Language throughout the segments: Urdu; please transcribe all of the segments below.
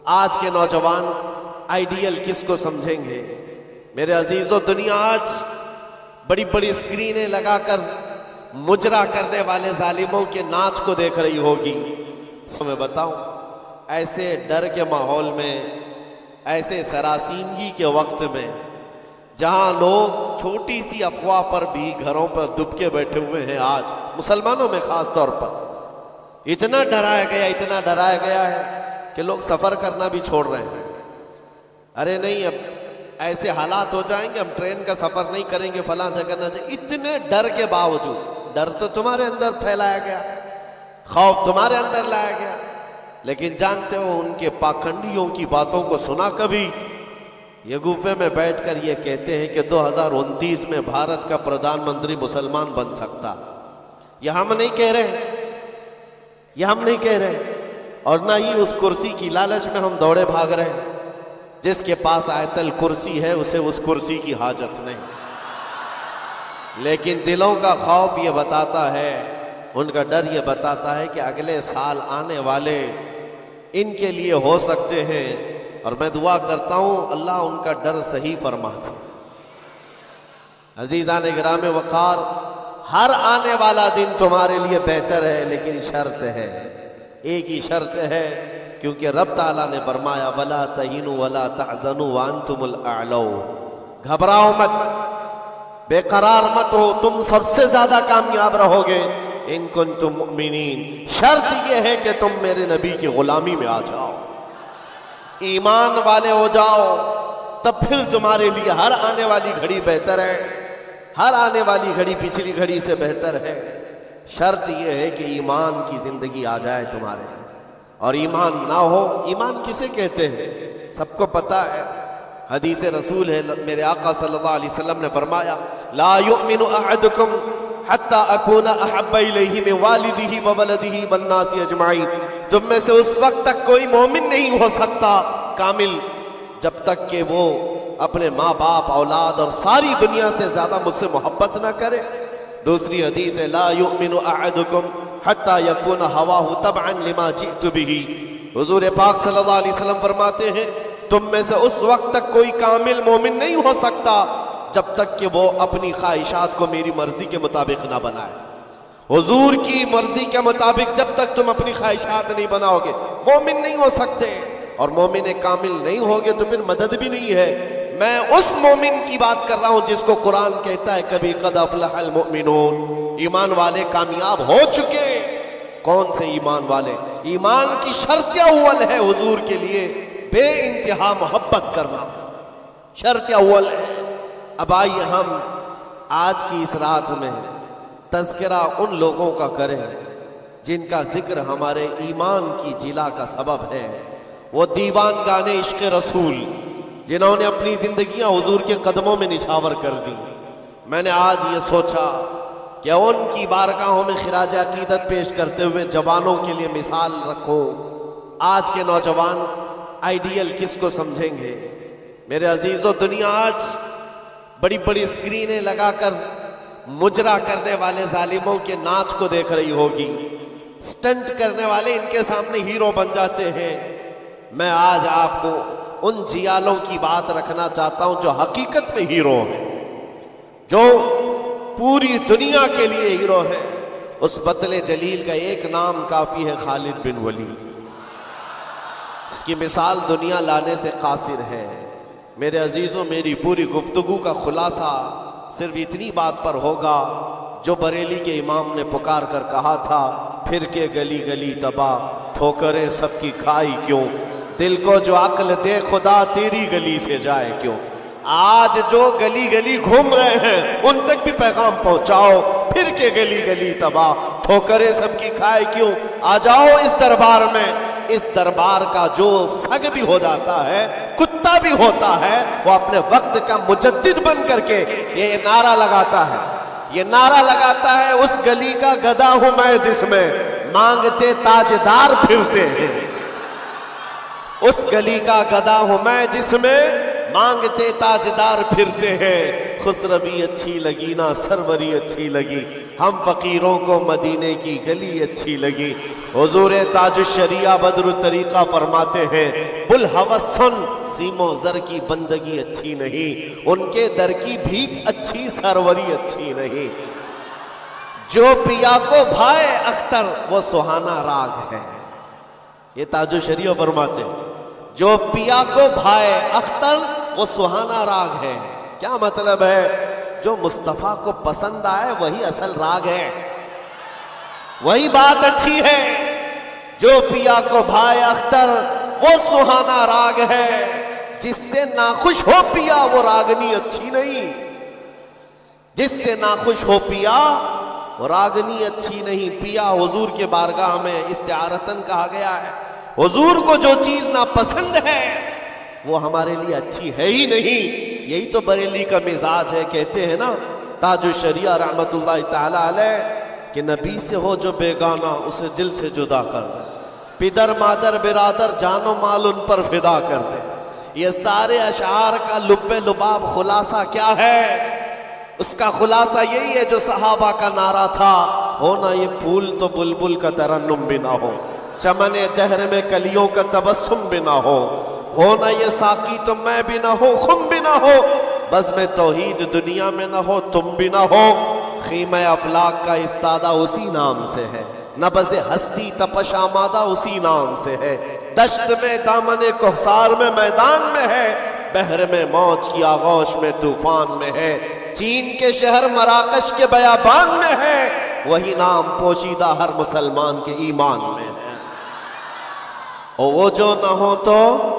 آج کے نوجوان آئیڈیل کس کو سمجھیں گے؟ میرے عزیزو، دنیا آج بڑی بڑی اسکرینیں لگا کر مجرا کرنے والے ظالموں کے ناچ کو دیکھ رہی ہوگی۔ میں بتاؤں، ایسے ڈر کے ماحول میں، ایسے سراسیمگی کے وقت میں، جہاں لوگ چھوٹی سی افواہ پر بھی گھروں پر دب کے بیٹھے ہوئے ہیں، آج مسلمانوں میں خاص طور پر اتنا ڈرایا گیا ہے کہ لوگ سفر کرنا بھی چھوڑ رہے ہیں۔ ارے نہیں، اب ایسے حالات ہو جائیں گے، ہم ٹرین کا سفر نہیں کریں گے، فلاں جگہ نہ جائیں۔ اتنے ڈر کے باوجود، ڈر تو تمہارے اندر پھیلایا گیا، خوف تمہارے اندر لایا گیا، لیکن جانتے ہو ان کے پاکھنڈیوں کی باتوں کو سنا کبھی؟ یہ گوفے میں بیٹھ کر یہ کہتے ہیں کہ 2029 میں بھارت کا پردھان منتری مسلمان بن سکتا۔ یہ ہم نہیں کہہ رہے، اور نہ ہی اس کرسی کی لالچ میں ہم دوڑے بھاگ رہے ہیں۔ جس کے پاس آیت الکرسی ہے اسے اس کرسی کی حاجت نہیں، لیکن دلوں کا خوف یہ بتاتا ہے، ان کا ڈر یہ بتاتا ہے کہ اگلے سال آنے والے ان کے لیے ہو سکتے ہیں، اور میں دعا کرتا ہوں اللہ ان کا ڈر صحیح فرما دے۔ عزیزان گرام وقار، ہر آنے والا دن تمہارے لیے بہتر ہے، لیکن شرط ہے، ایک ہی شرط ہے، کیونکہ رب تعالیٰ نے فرمایا وَلَا تَهِنُوا وَلَا تَحْزَنُوا وَأَنْتُمُ الْأَعْلَوْنَ، گھبراؤ مت، بے قرار مت ہو، تم سب سے زیادہ کامیاب رہو گے ان کنتم مؤمنین۔ شرط یہ ہے کہ تم میرے نبی کی غلامی میں آ جاؤ، ایمان والے ہو جاؤ، تب پھر تمہارے لیے ہر آنے والی گھڑی بہتر ہے، ہر آنے والی گھڑی پچھلی گھڑی سے بہتر ہے۔ شرط یہ ہے کہ ایمان کی زندگی آ جائے تمہارے، اور ایمان نہ ہو، ایمان کسے کہتے ہیں سب کو پتا ہے، حدیث رسول ہے، میرے آقا صلی اللہ علیہ وسلم نے فرمایا لا یؤمن احدکم حتی اکون احب الیہ من والدہ وولدہ والناس اجمعین، تم میں سے اس وقت تک کوئی مومن نہیں ہو سکتا کامل جب تک کہ وہ اپنے ماں باپ، اولاد اور ساری دنیا سے زیادہ مجھ سے محبت نہ کرے۔ دوسری حدیث ہے لا یؤمن احدکم حتی یکون ہواہ تبعا لما جئت بہ، حضور پاک صلی اللہ علیہ وسلم فرماتے ہیں تم میں سے اس وقت تک کوئی کامل مومن نہیں ہو سکتا جب تک کہ وہ اپنی خواہشات کو میری مرضی کے مطابق نہ بنائے۔ حضور کی مرضی کے مطابق جب تک تم اپنی خواہشات نہیں بناؤ گے مومن نہیں ہو سکتے، اور مومن کامل نہیں ہوگے تو پھر مدد بھی نہیں ہے۔ میں اس مومن کی بات کر رہا ہوں جس کو قرآن کہتا ہے کبھی قد افلح المؤمنون، ایمان والے کامیاب ہو چکے۔ کون سے ایمان والے؟ ایمان کی شرط اول ہے حضور کے لیے بے انتہا محبت کرنا، شرط اول ہے۔ اب آئیے ہم آج کی اس رات میں تذکرہ ان لوگوں کا کریں جن کا ذکر ہمارے ایمان کی جلا کا سبب ہے، وہ دیوان گانے عشق رسول جنہوں نے اپنی زندگیاں حضور کے قدموں میں نچھاور کر دی۔ میں نے آج یہ سوچا کہ ان کی بارگاہوں میں خراج عقیدت پیش کرتے ہوئے جوانوں کے لیے مثال رکھو۔ آج کے نوجوان آئیڈیل کس کو سمجھیں گے؟ میرے عزیزو، دنیا آج بڑی بڑی اسکرینیں لگا کر مجرا کرنے والے ظالموں کے ناچ کو دیکھ رہی ہوگی، سٹنٹ کرنے والے ان کے سامنے ہیرو بن جاتے ہیں۔ میں آج آپ کو ان جیالوں کی بات رکھنا چاہتا ہوں جو حقیقت میں ہیرو ہیں، جو پوری دنیا کے لیے ہیرو ہے۔ اس بطل جلیل کا ایک نام کافی ہے، خالد بن ولید۔ اس کی مثال دنیا لانے سے قاصر ہے۔ میرے عزیزوں، میری پوری گفتگو کا خلاصہ صرف اتنی بات پر ہوگا جو بریلی کے امام نے پکار کر کہا تھا، پھر کے گلی گلی تباہ، ٹھوکریں سب کی کھائی کیوں، دل کو جو عقل دے خدا تیری گلی سے جائے کیوں۔ آج جو گلی گلی گھوم رہے ہیں ان تک بھی پیغام پہنچاؤ، پھر کے گلی گلی تباہ، ٹھوکریں سب کی کھائے کیوں۔ آ جاؤ اس دربار میں، اس دربار کا جو سگ بھی ہو جاتا ہے، کتا بھی ہوتا ہے، وہ اپنے وقت کا مجدد بن کر کے یہ نعرہ لگاتا ہے، اس گلی کا گدھا ہوں میں جس میں مانگتے تاجدار پھرتے ہیں، اس گلی کا گدھا ہوں میں جس میں مانگتے تاجدار پھرتے ہیں۔ خسروی اچھی لگی نہ سروری اچھی لگی، ہم فقیروں کو مدینے کی گلی اچھی لگی۔ حضور تاج الشریعہ بدر الطریقہ فرماتے ہیں بلہوس سن سیم و زر کی بندگی اچھی نہیں، ان کے در کی بھیک اچھی سروری اچھی نہیں۔ جو پیا کو بھائے اختر وہ سہانا راگ ہے، یہ تاج الشریعہ فرماتے ہیں جو پیا کو بھائے اختر وہ سہانا راگ ہے۔ کیا مطلب ہے؟ جو مصطفیٰ کو پسند آئے وہی اصل راگ ہے، وہی بات اچھی ہے۔ جو پیا کو بھائے اختر وہ سہانا راگ ہے، جس سے ناخوش ہو پیا وہ راگنی اچھی نہیں، جس سے ناخوش ہو پیا وہ راگنی اچھی نہیں۔ پیا حضور کے بارگاہ میں استعارتن کہا گیا ہے، حضور کو جو چیز ناپسند ہے وہ ہمارے لیے اچھی ہے ہی نہیں۔ یہی تو بریلی کا مزاج ہے، کہتے ہیں نا تاج الشریعہ رحمت اللہ تعالی علیہ کہ نبی سے ہو جو بیگانہ اسے دل سے جدا کر دے، پدر مادر برادر جان و مال ان پر فدا کر دے۔ یہ سارے اشعار کا لب لباب خلاصہ کیا ہے؟ اس کا خلاصہ یہی ہے جو صحابہ کا نعرہ تھا، ہونا یہ پھول تو بلبل کا ترنم بھی نہ ہو، چمن دہر میں کلیوں کا تبسم بھی نہ ہو، ہونا یہ ساقی تو میں بھی نہ ہو خم بھی نہ ہو، بزم توحید دنیا میں نہ ہو تم بھی نہ ہو۔ خیمہ افلاک کا استادہ اسی نام سے ہے، نبض ہستی تپش آمادہ اسی نام سے ہے، دشت میں دامن کوثر میں میدان میں ہے، بحر میں موج کی آغوش میں طوفان میں ہے، چین کے شہر مراکش کے بیابان میں ہے، وہی نام پوشیدہ ہر مسلمان کے ایمان میں ہے۔ اور وہ جو نہ ہو تو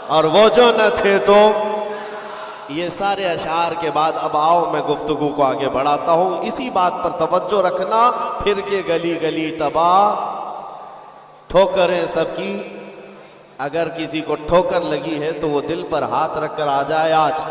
اور وہ جو نہ تھے تو، یہ سارے اشعار کے بعد اب آؤ میں گفتگو کو آگے بڑھاتا ہوں۔ اسی بات پر توجہ رکھنا، پھر کے گلی گلی تباہ ٹھوکریں سب کی، اگر کسی کو ٹھوکر لگی ہے تو وہ دل پر ہاتھ رکھ کر آ جائے آج۔